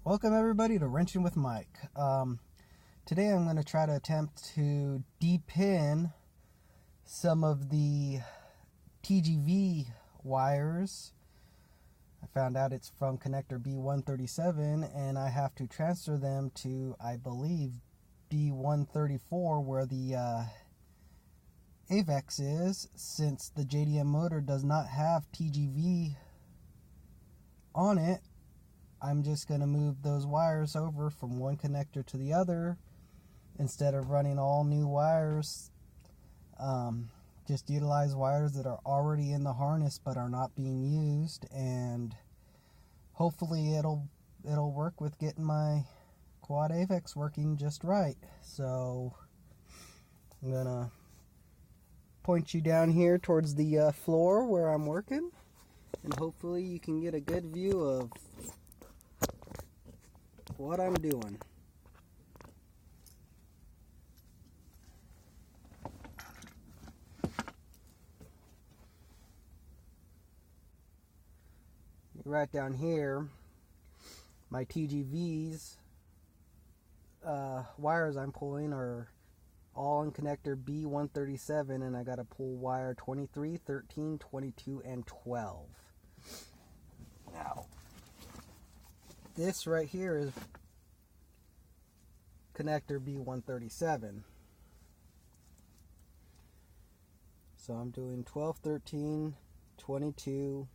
Welcome everybody to Wrenching with Mike. Today I'm going to try to attempt to depin some of the TGV wires. I found out it's from connector B137 and I have to transfer them to, I believe, B134 where the AVCS is, since the JDM motor does not have TGV on it. I'm just going to move those wires over from one connector to the other instead of running all new wires. Just utilize wires that are already in the harness but are not being used, and hopefully it'll work with getting my quad AVCS working just right. So I'm going to point you down here towards the floor where I'm working, and hopefully you can get a good view of what I'm doing. Right down here, my TGVs wires I'm pulling are all in connector B137, and I got to pull wire 23, 13, 22, and 12. Now, this right here is connector B137. So I'm doing 12, 13, 22,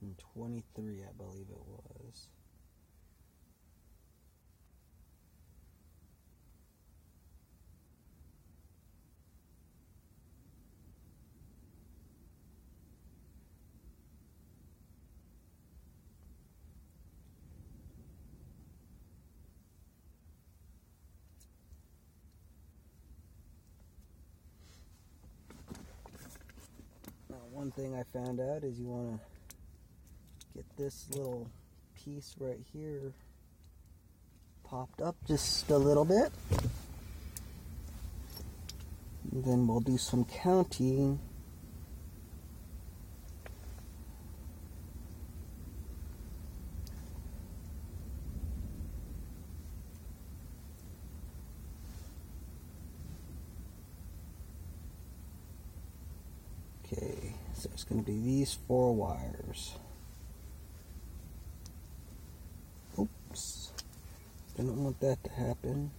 and 23, I believe it was. One thing I found out is you want to get this little piece right here popped up just a little bit. And then we'll do some counting. Okay, so it's going to be these 4 wires. Oops, didn't want that to happen.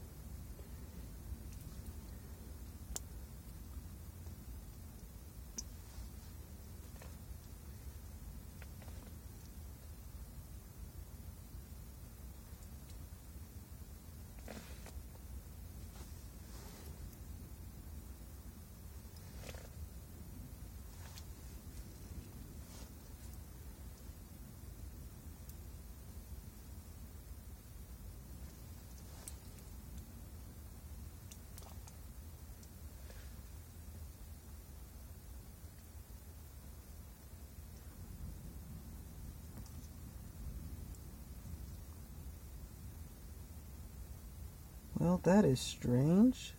Well, that is strange.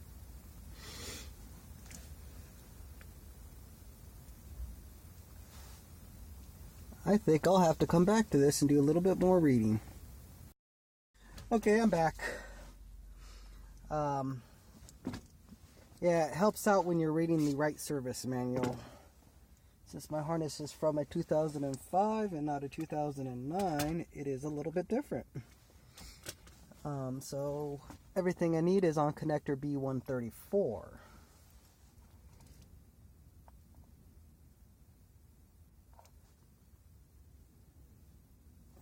I think I'll have to come back to this and do a little bit more reading. Okay, I'm back. Yeah, it helps out when you're reading the right service manual. Since my harness is from a 2005 and not a 2009, it is a little bit different. So everything I need is on connector B134.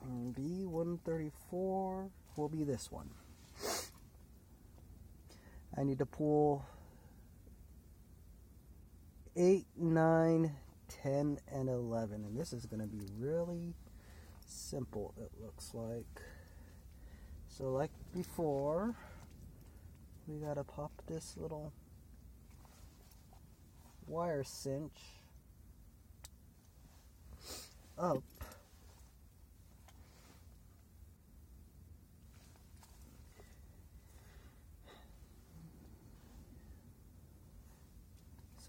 B134 will be this one. I need to pull 8, 9, 10, and 11. And this is going to be really simple, it looks like. So like before, we got to pop this little wire cinch up.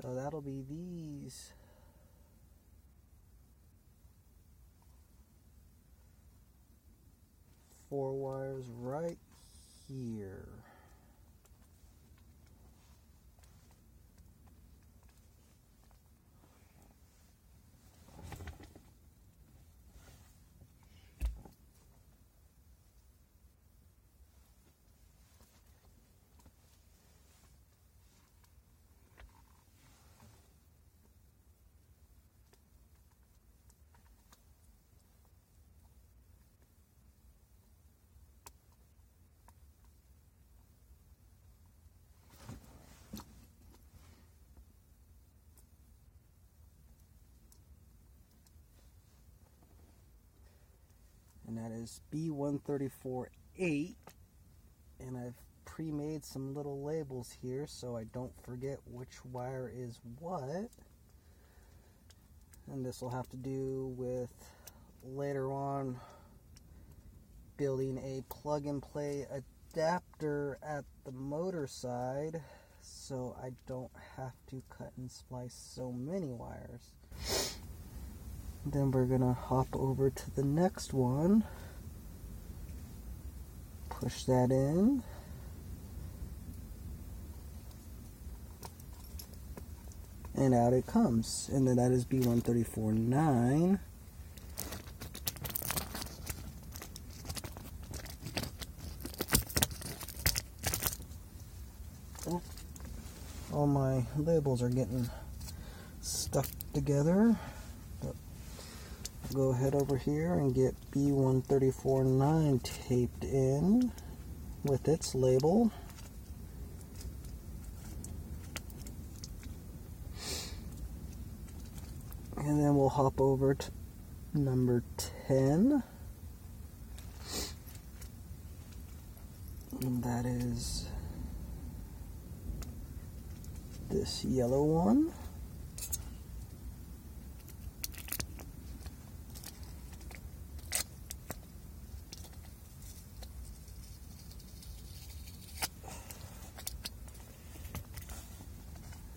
So that'll be these is right here. And that is B134-8, and I've pre-made some little labels here so I don't forget which wire is what. And this will have to do with later on building a plug-and-play adapter at the motor side so I don't have to cut and splice so many wires. Then we're gonna hop over to the next one, push that in, and out it comes. And then that is B134-9. Oh, all my labels are getting stuck together. Go ahead over here and get B134-9 taped in with its label. And then we'll hop over to number 10. And that is this yellow one.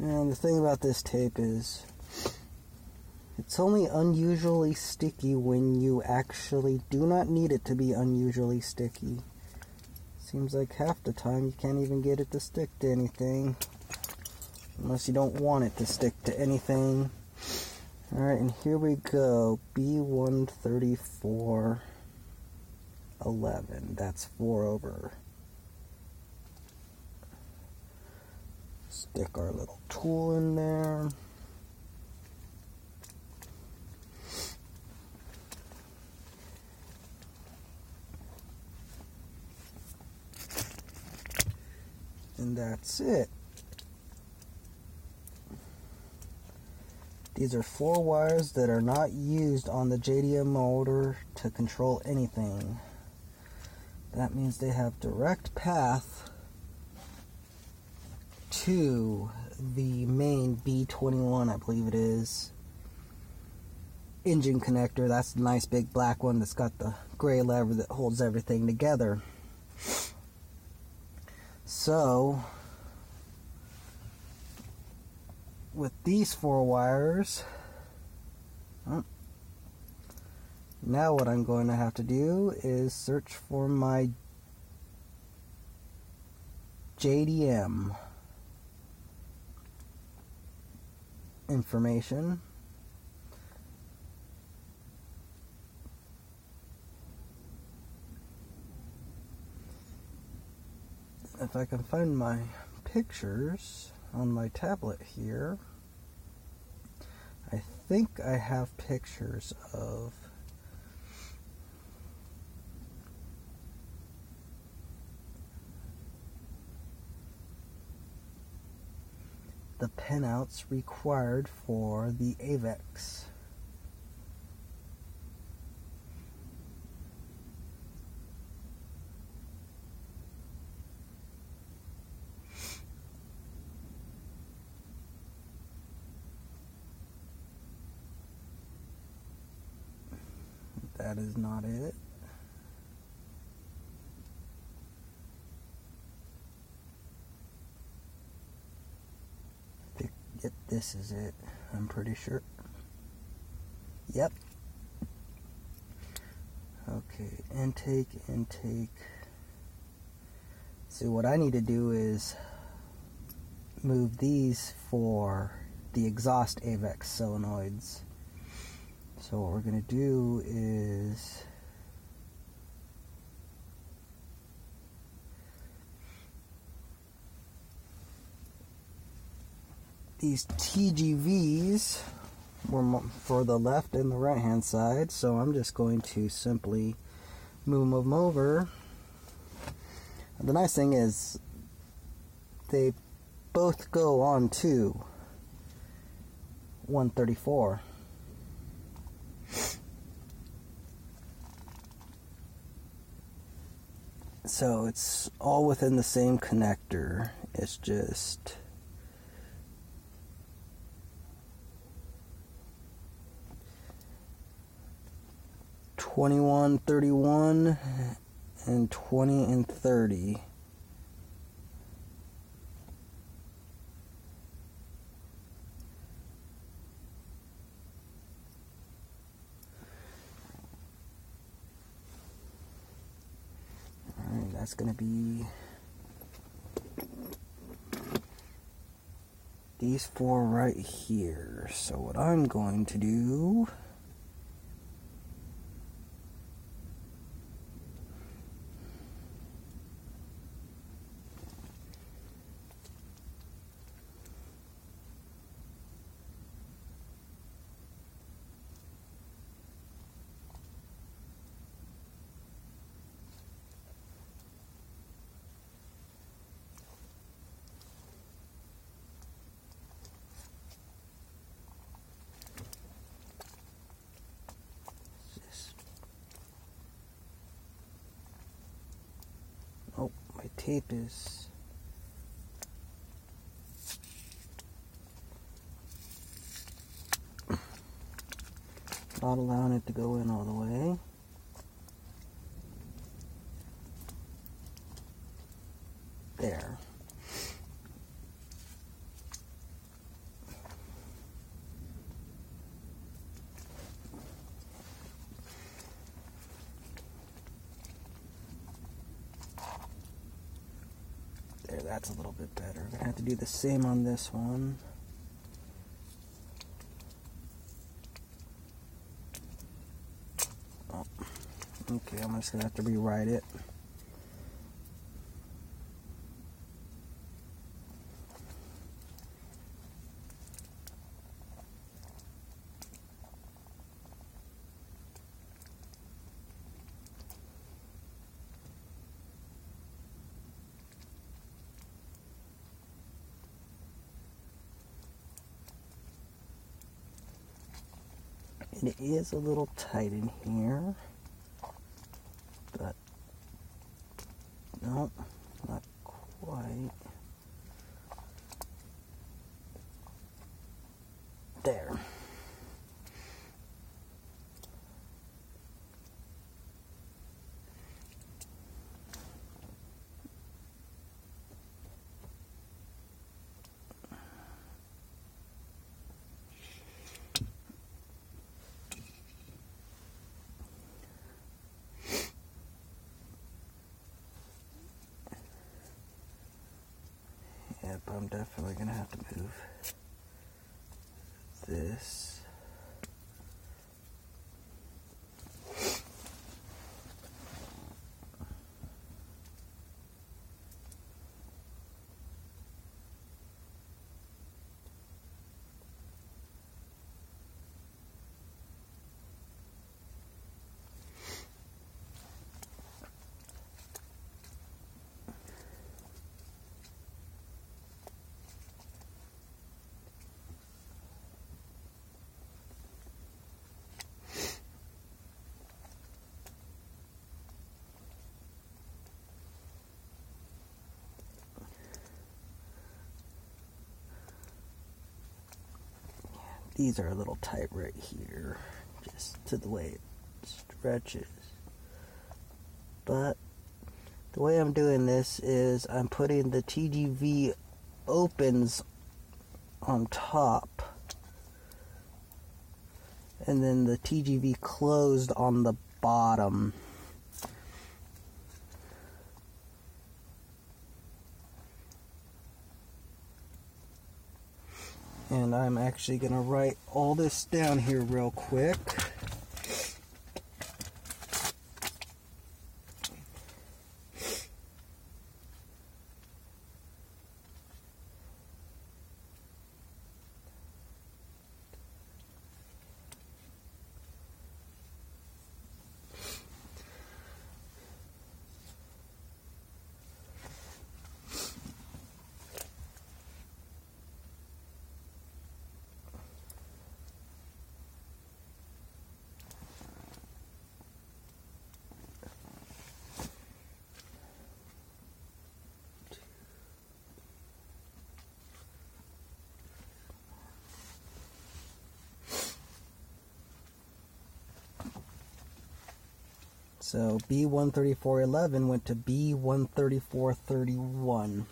And the thing about this tape is it's only unusually sticky when you actually do not need it to be unusually sticky. Seems like half the time you can't even get it to stick to anything unless you don't want it to stick to anything. Alright, and here we go. B134-11. That's 4 over. Stick our little tool in there. And that's it. These are 4 wires that are not used on the JDM motor to control anything. That means they have direct path to the main B21, I believe it is, engine connector. That's the nice big black one that's got the gray lever that holds everything together. So with these 4 wires, now what I'm going to have to do is search for my JDM information. If I can find my pictures on my tablet here, I think I have pictures of the pinouts required for the AVCS. That is not it. Yep, this is it. I'm pretty sure. Yep. Okay, intake. So what I need to do is move these for the exhaust AVCS solenoids. So what we're going to do is these TGVs were for the left and the right hand side, so I'm just going to simply move them over. The nice thing is they both go on to 134. So it's all within the same connector. It's just (21, 31) and 20 and 30. Alright, that's going to be these four right here. So what I'm going to do oh, my tape is not allowing it to go in all the way. There. There, that's a little bit better. I'm going to have to do the same on this one. Oh, okay, I'm just going to have to rewrite it. And it is a little tight in here, but no, not quite. There. Yep, I'm definitely going to have to move this. These are a little tight right here, just to the way it stretches. But the way I'm doing this is I'm putting the TGV opens on top, and then the TGV closed on the bottom. And I'm actually going to write all this down here real quick. So B13411 went to B13431,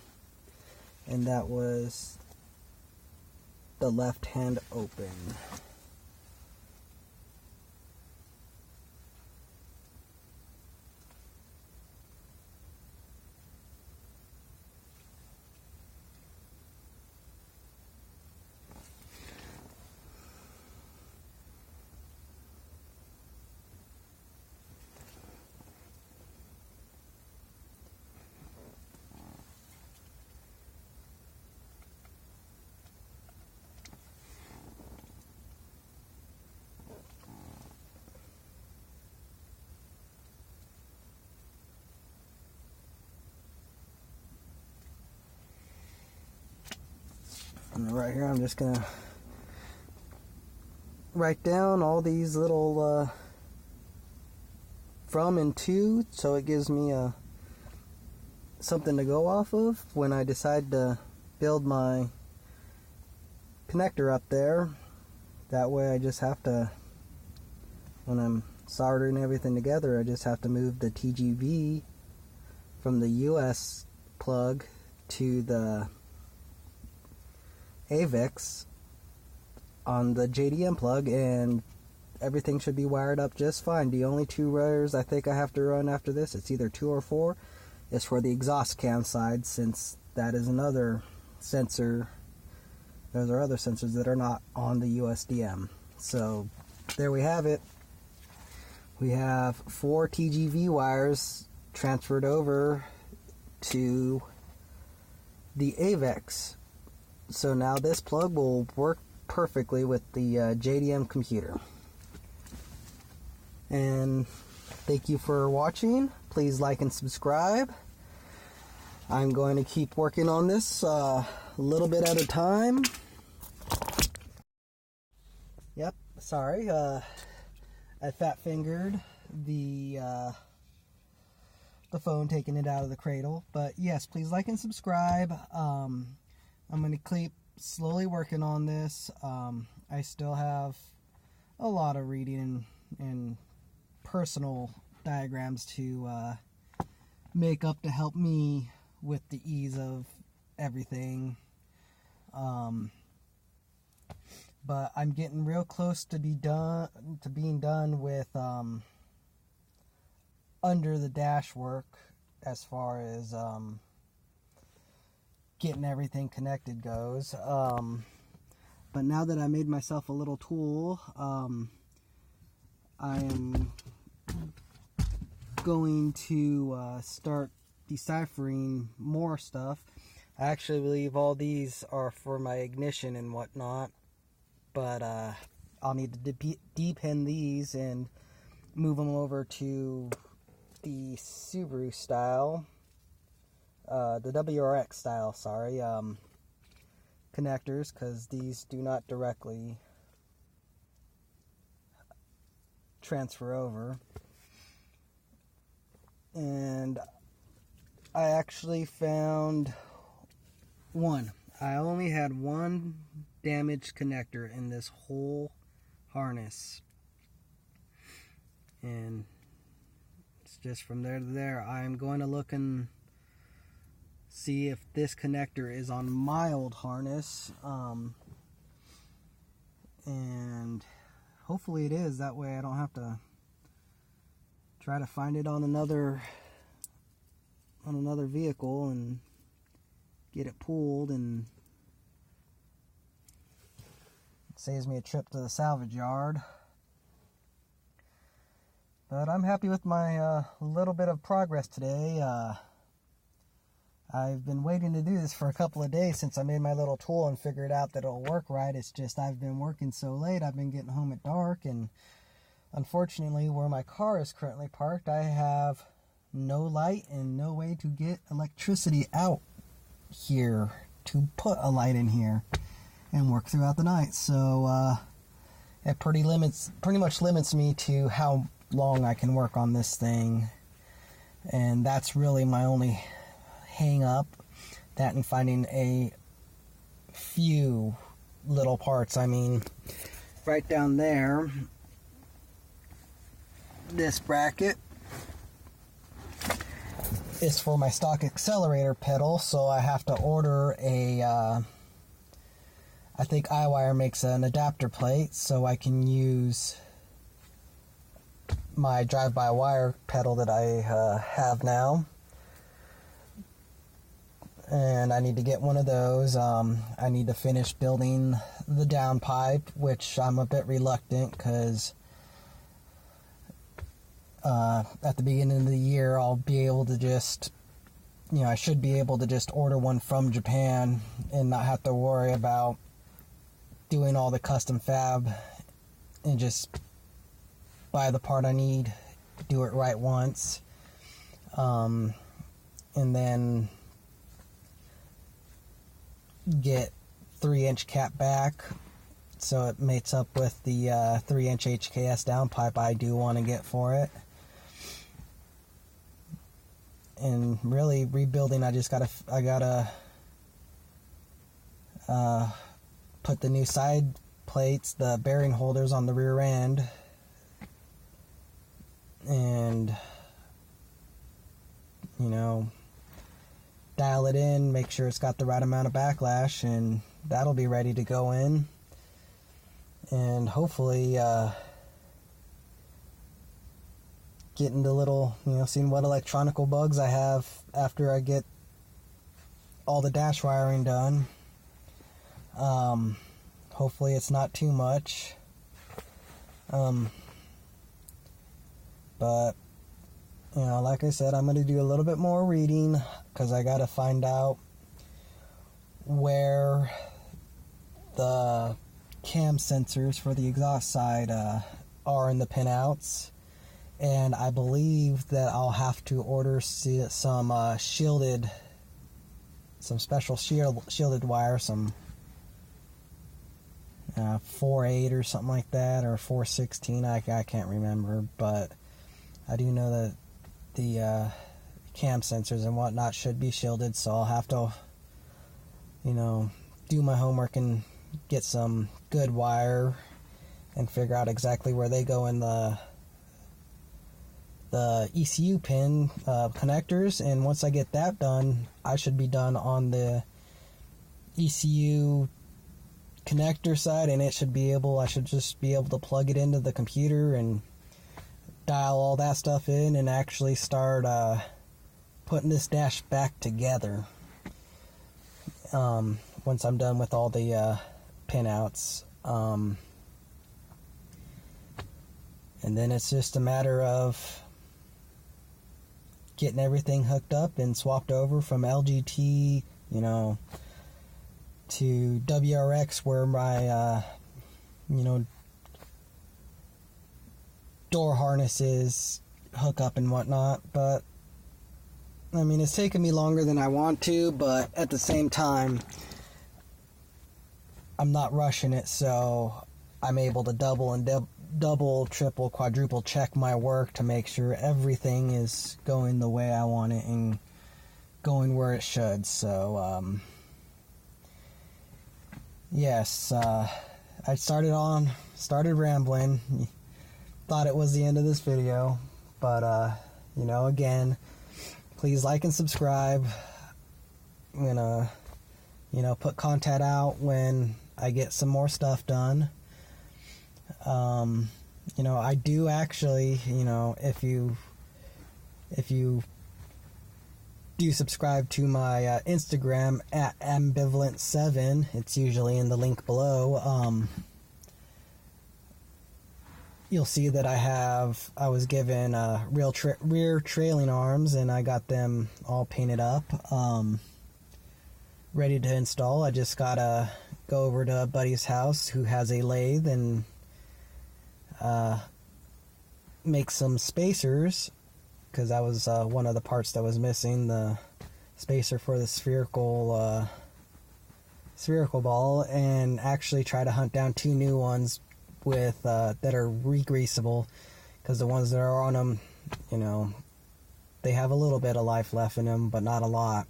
and that was the left hand open. And right here, I'm just gonna write down all these little from and to, so it gives me something to go off of when I decide to build my connector up there. That way I just have to, when I'm soldering everything together, I just have to move the TGV from the US plug to the AVCS on the JDM plug, and everything should be wired up just fine. The only two wires I think I have to run after this, it's either 2 or 4, is for the exhaust cam side, since that is another sensor. Those are other sensors that are not on the USDM. So there we have it. We have 4 TGV wires transferred over to the AVCS. So now this plug will work perfectly with the JDM computer. And thank you for watching. Please like and subscribe. I'm going to keep working on this a little bit at a time. Yep, sorry. I fat fingered the phone, taking it out of the cradle. But yes, please like and subscribe. I'm going to keep slowly working on this. I still have a lot of reading and personal diagrams to make up to help me with the ease of everything. But I'm getting real close to being done with under the dash work, as far as getting everything connected goes. But now that I made myself a little tool, I am going to start deciphering more stuff. I actually believe all these are for my ignition and whatnot, but I'll need to depin these and move them over to the Subaru style. The WRX style, sorry, connectors, because these do not directly transfer over. And I actually found one. I only had one damaged connector in this whole harness, and it's just from there to there. I'm going to look and see if this connector is on my old harness, and hopefully it is. That way I don't have to try to find it on another vehicle and get it pulled and Saves me a trip to the salvage yard. But I'm happy with my little bit of progress today. I've been waiting to do this for a couple of days since I made my little tool and figured out that it'll work right. It's just I've been working so late. I've been getting home at dark, and unfortunately where my car is currently parked, I have no light and no way to get electricity out here to put a light in here and work throughout the night. So it pretty much limits me to how long I can work on this thing, and that's really my only hang up, that and finding a few little parts. I mean, right down there, this bracket is for my stock accelerator pedal, so I have to order a I think iWire makes an adapter plate so I can use my drive-by-wire pedal that I have now, and I need to get one of those. I need to finish building the downpipe, which I'm a bit reluctant because at the beginning of the year I'll be able to just, I should be able to just order one from Japan and not have to worry about doing all the custom fab and just buy the part I need, do it right once, and then get 3-inch cap back so it mates up with the 3-inch HKS downpipe I do want to get for it. And really rebuilding, I gotta put the new side plates, the bearing holders on the rear end, and dial it in, make sure it's got the right amount of backlash, and that'll be ready to go in. And hopefully getting the little, seeing what electronical bugs I have after I get all the dash wiring done. Hopefully it's not too much. But like I said, I'm going to do a little bit more reading because I got to find out where the cam sensors for the exhaust side are in the pinouts, and I believe that I'll have to order some special shielded wire, some 4/8 or something like that, or 4/16. I can't remember, but I do know that the cam sensors and whatnot should be shielded, so I'll have to, do my homework and get some good wire and figure out exactly where they go in the ECU pin connectors. And once I get that done, I should be done on the ECU connector side, and I should just be able to plug it into the computer and dial all that stuff in and actually start putting this dash back together once I'm done with all the pinouts. And then it's just a matter of getting everything hooked up and swapped over from LGT, to WRX, where my, door harnesses hook up and whatnot. But I mean, it's taken me longer than I want to, but at the same time, I'm not rushing it, so I'm able to double, triple, quadruple check my work to make sure everything is going the way I want it and going where it should. So, yes, I started rambling. Thought it was the end of this video, but again, please like and subscribe. I'm gonna put content out when I get some more stuff done. I do actually, if you do subscribe to my Instagram at ambivalent7, it's usually in the link below. you'll see that I was given rear trailing arms, and I got them all painted up, ready to install. I just gotta go over to a buddy's house who has a lathe and make some spacers, because that was one of the parts that was missing, the spacer for the spherical ball, and actually try to hunt down 2 new ones with that are re-greasable, because the ones that are on them, you know, they have a little bit of life left in them, but not a lot.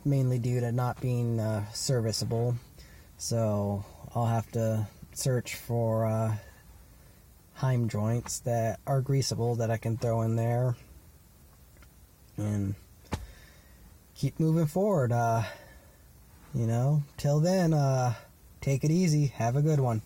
Mainly due to not being serviceable. So I'll have to search for Heim joints that are greasable that I can throw in there and keep moving forward. You know, till then, take it easy. Have a good one.